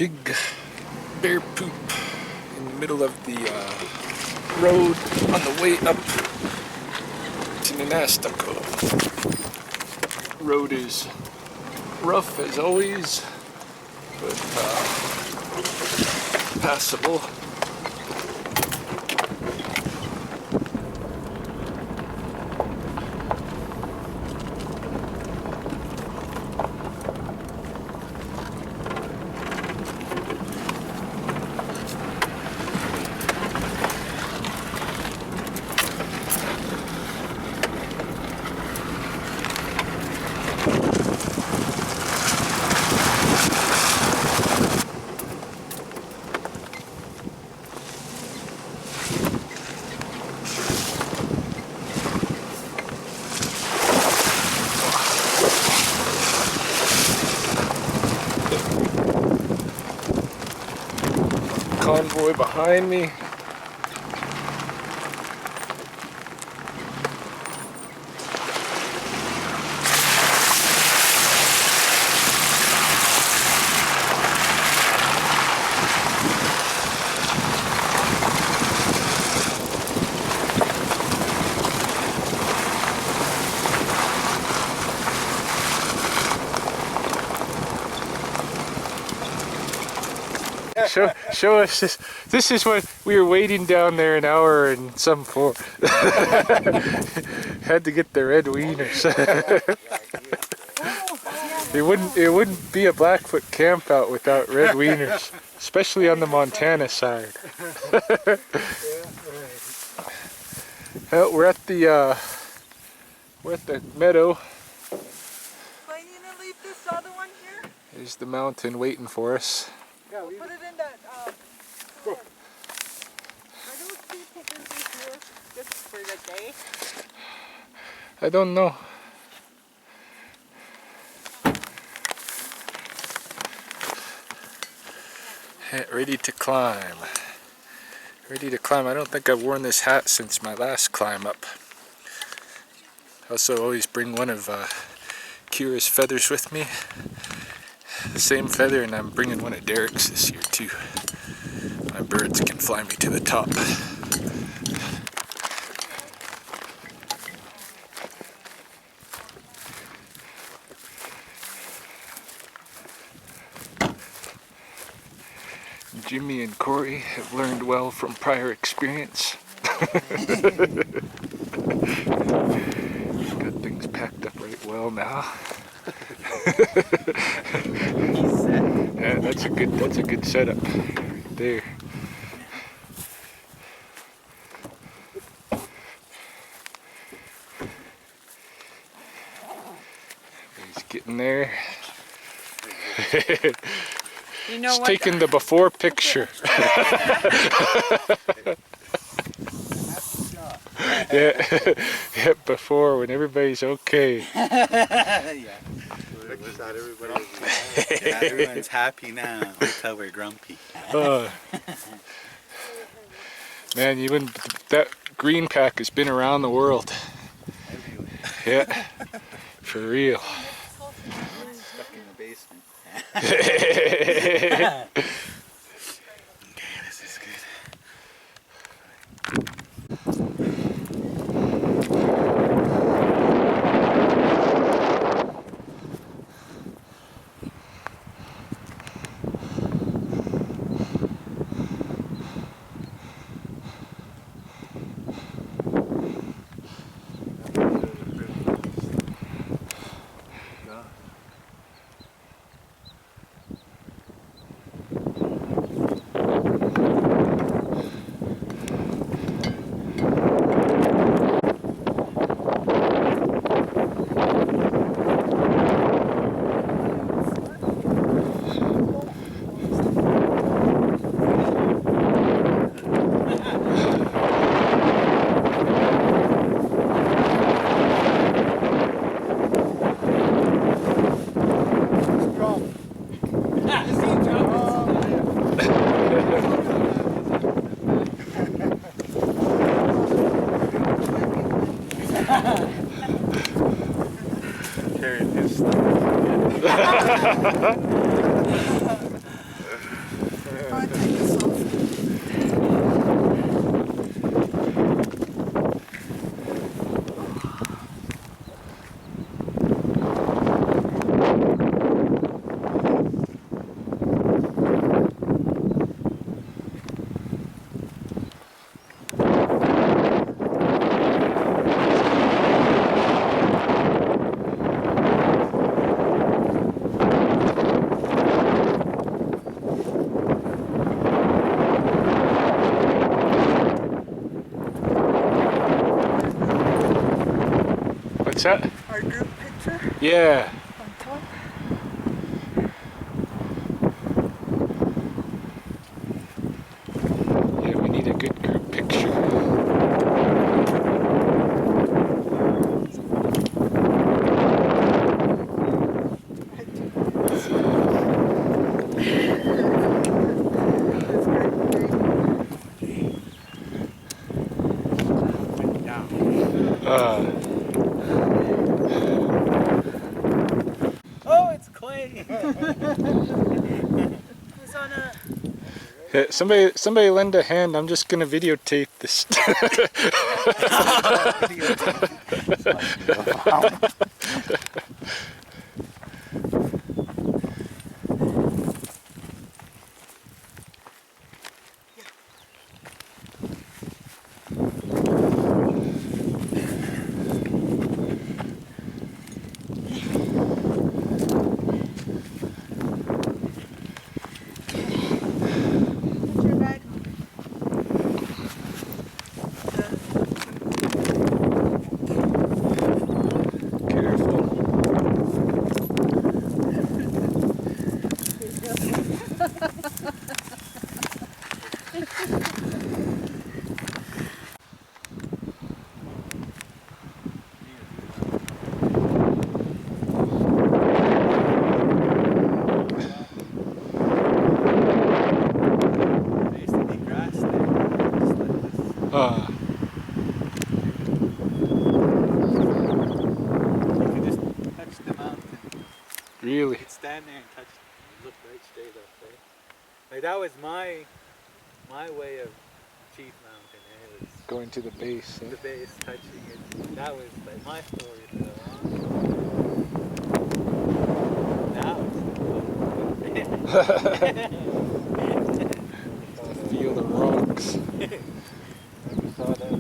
big bear poop in the middle of the road on the way up to Ninnaistako. Road is rough as always, but passable. Convoy behind me. Show us this. This is what we were waiting down there an hour and some for. Had to get the red wieners. It wouldn't be a Blackfoot camp out without red wieners, especially on the Montana side. Well, we're at the meadow. So I need to leave this other one here? There's the mountain waiting for us. Yeah, we'll put it in that, Go. Are those people busy here just for the day? I don't know. Ready to climb. Ready to climb. I don't think I've worn this hat since my last climb up. I also always bring one of Kira's feathers with me. The same feather, and I'm bringing one of Derek's this year too. My birds can fly me to the top. Jimmy and Corey have learned well from prior experience. Got things packed up right well now. Yeah, that's a good setup right there. He's getting there. You know He's what? taking the before picture. Yeah, before when everybody's okay. Yeah. Everyone's happy now until we're grumpy. Man, that green pack has been around the world. Yeah, for real. Stuck in the basement. Yeah. Okay, this is good. Carrying his stuff. want to take this off? What's that? Our group picture Yeah. on top. Yeah, we need a good group picture. That's great. Oh, it's clay. Who's on a... Yeah, somebody lend a hand. I'm just gonna videotape this. What's your bag? Careful. There used to be grass there, just like this. You could just touch the mountain. Really? You could stand there and touch it. You look right straight up there. Like that was my way of Chief Mountain. It was Going to the base. the base, touching it. That was like my story for a long time. Now it's Feel the rocks. never saw that.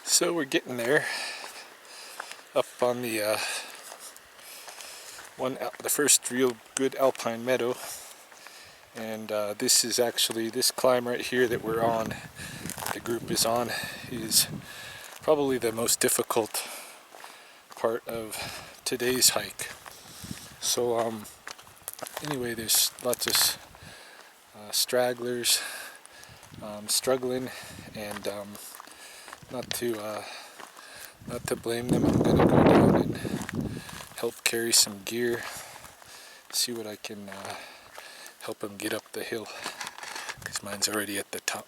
So we're getting there, up on the the first real good alpine meadow, and this is actually, this climb right here that we're on, the group is on, is probably the most difficult part of today's hike. So anyway, there's lots of stragglers struggling, and not to blame them. I'm gonna go down and help carry some gear, see what I can help them get up the hill, because mine's already at the top.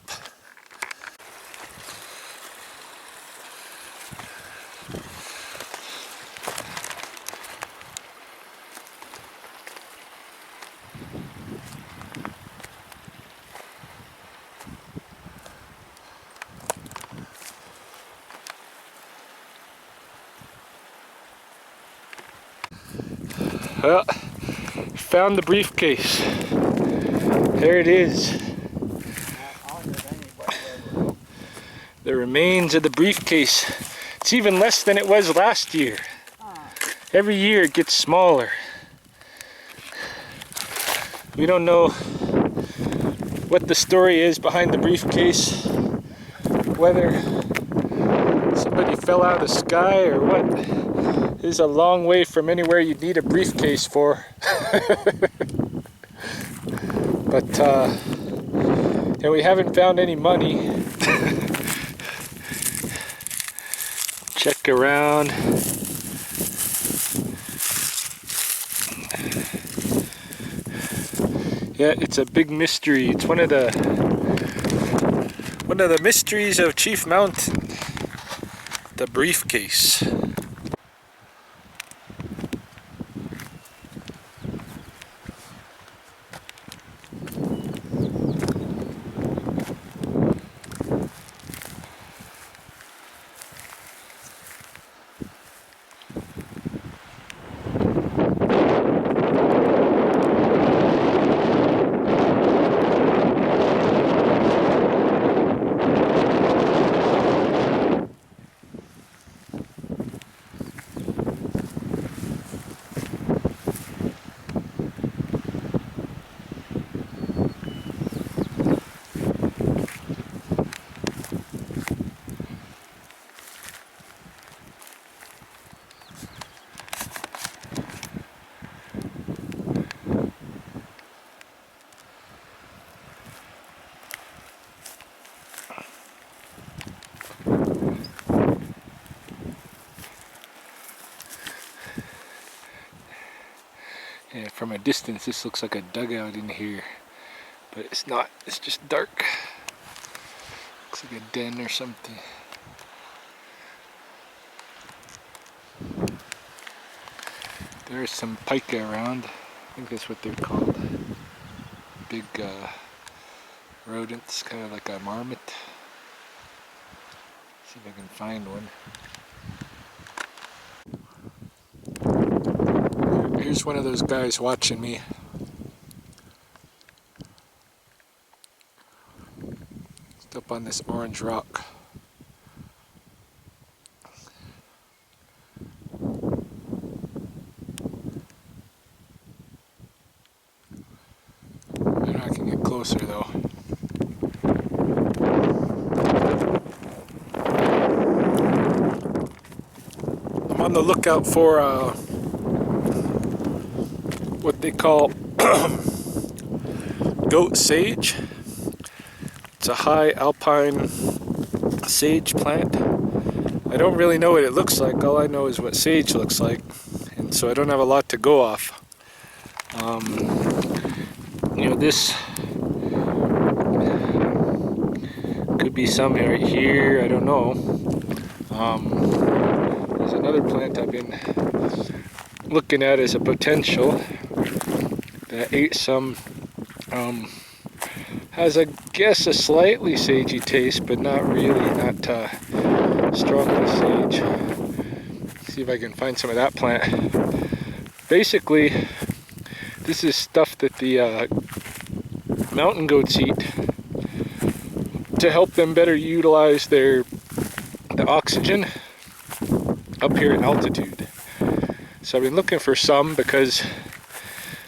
Well, found the briefcase. There it is. The remains of the briefcase. It's even less than it was last year. Every year it gets smaller. We don't know what the story is behind the briefcase, whether somebody fell out of the sky or what. It is a long way from anywhere you'd need a briefcase for. But and we haven't found any money. Check around. Yeah, it's a big mystery. It's one of the mysteries of Chief Mountain. The briefcase. Yeah, from a distance this looks like a dugout in here, but it's not, it's just dark. Looks like a den or something. There's some pika around. I think that's what they're called. Big rodents, kind of like a marmot. See if I can find one. Here's one of those guys watching me. It's up on this orange rock. I know I can get closer though. I'm on the lookout for what they call goat sage. It's a high alpine sage plant. I don't really know what it looks like. All I know is what sage looks like, and so I don't have a lot to go off. You know, this could be some right here, I don't know. There's another plant I've been looking at as a potential that ate some. Has, I guess, a slightly sagey taste, but not really, not strongly sage. See if I can find some of that plant. Basically, this is stuff that the mountain goats eat to help them better utilize the oxygen up here at altitude. So I've been looking for some because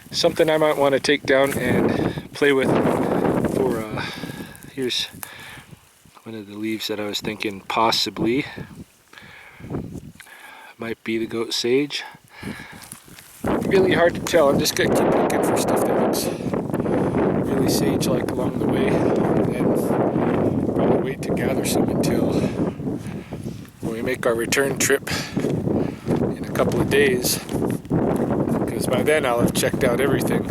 something I might want to take down and play with for, here's one of the leaves that I was thinking possibly might be the goat sage. Really hard to tell. I'm just gonna keep looking for stuff that looks really sage-like along the way, and probably wait to gather some until when we make our return trip in a couple of days, because by then I'll have checked out everything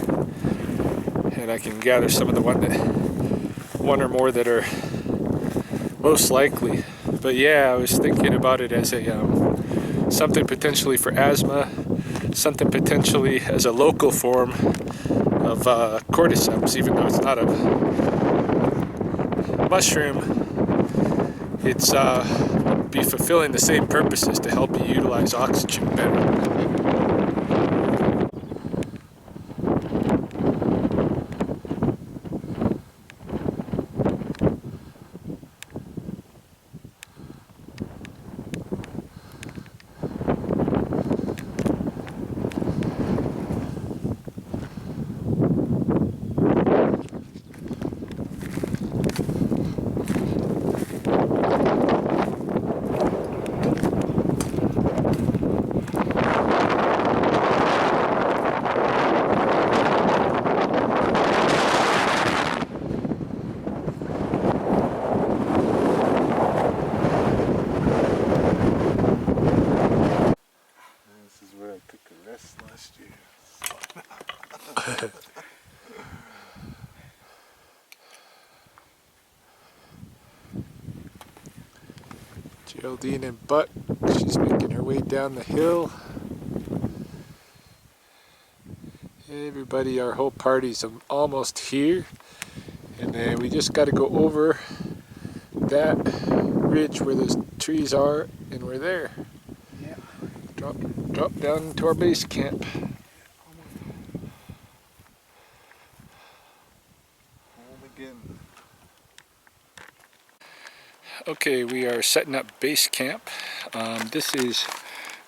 and I can gather some of the one or more that are most likely. But yeah, I was thinking about it as a something potentially for asthma, something potentially as a local form of cordyceps, even though it's not a mushroom. It's be fulfilling the same purposes to help you utilize oxygen better. Geraldine and Buck, she's making her way down the hill. Everybody, our whole party's almost here. And then we just got to go over that ridge where those trees are, and we're there. Yeah. Drop down into our base camp. Home again. Okay, we are setting up base camp. This is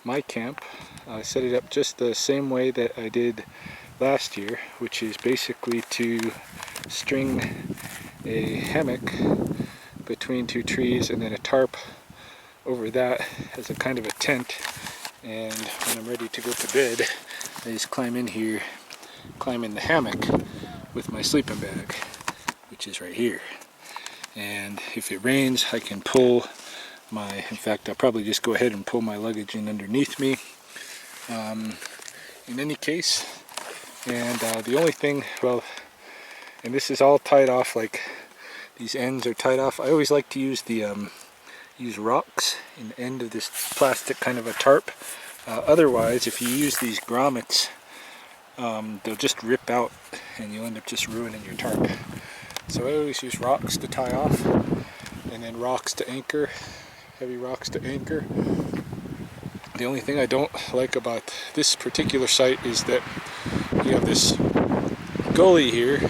my camp. I set it up just the same way that I did last year, which is basically to string a hammock between two trees and then a tarp over that as a kind of a tent. And when I'm ready to go to bed, I just climb in here, climb in the hammock with my sleeping bag, which is right here. And if it rains, I can pull my, in fact, I'll probably just go ahead and pull my luggage in underneath me. In any case, and the only thing, well, and this is all tied off, like these ends are tied off. I always like to use the use rocks in the end of this plastic kind of a tarp. Otherwise, if you use these grommets, they'll just rip out and you'll end up just ruining your tarp. So I always use rocks to tie off, and then rocks to anchor, heavy rocks to anchor. The only thing I don't like about this particular site is that you have this gully here,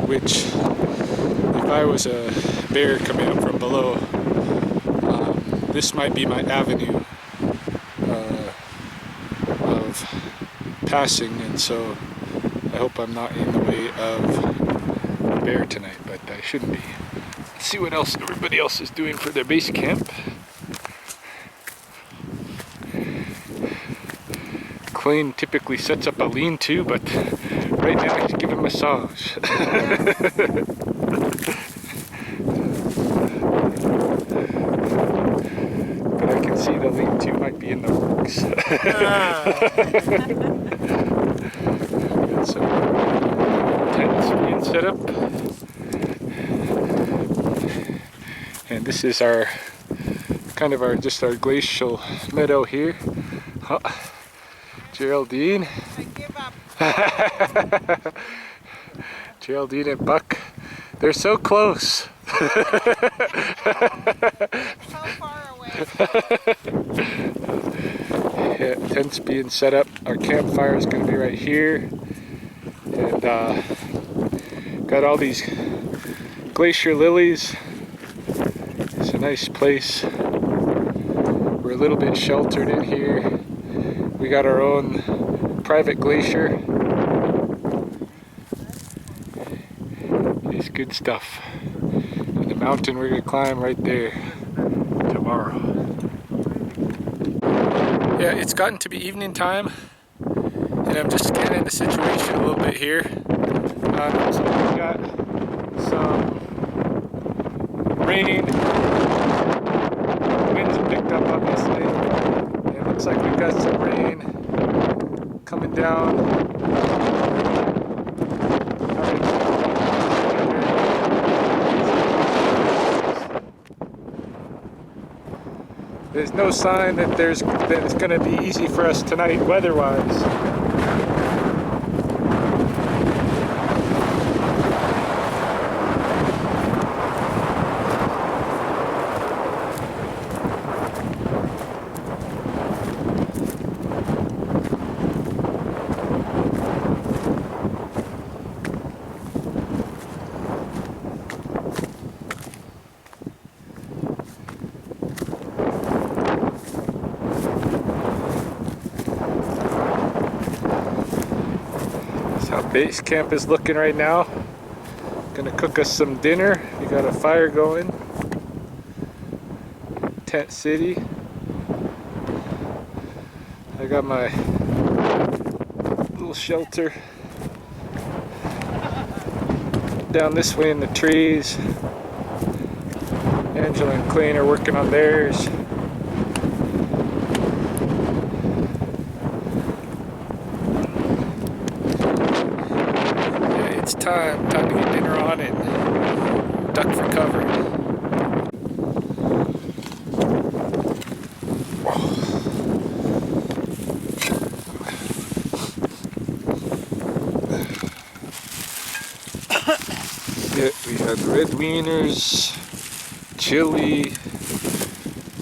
which if I was a bear coming up from below, this might be my avenue of passing, and so I hope I'm not in the way of a bear tonight, but I shouldn't be. Let's see what else everybody else is doing for their base camp. Clayne typically sets up a lean-to, but right now he's giving a massage. But I can see the lean-to might be in the works. Got some tents being set up. And this is our kind of just our glacial meadow here. Huh. Geraldine. I give up. Geraldine and Buck, they're so close. So far away. Yeah, tents being set up. Our campfire is going to be right here. And got all these glacier lilies. It's a nice place. We're a little bit sheltered in here. We got our own private glacier. It's good stuff. And the mountain we're going to climb right there tomorrow. Yeah, it's gotten to be evening time, and I'm just scanning the situation a little bit here. Looks like we've got some rain. Winds have picked up, obviously. It looks like we've got some rain coming down. There's no sign that it's going to be easy for us tonight weather-wise. Base camp is looking right now. Gonna cook us some dinner. We got a fire going. Tent city. I got my little shelter down this way in the trees. Angela and Clayne are working on theirs. Time to get dinner on and duck for cover. Yeah, we had red wieners, chili,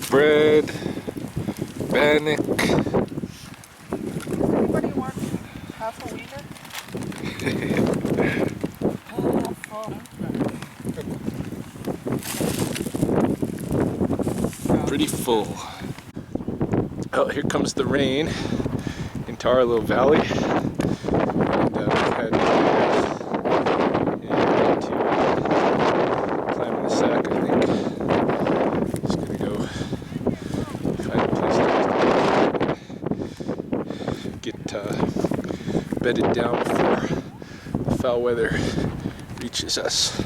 bread, bannock. Anybody want half a wiener? Pretty full. Oh, here comes the rain into our little valley. And we've had to climb in the sack, I think. Just gonna go find a place to get bedded down before the foul weather reaches us.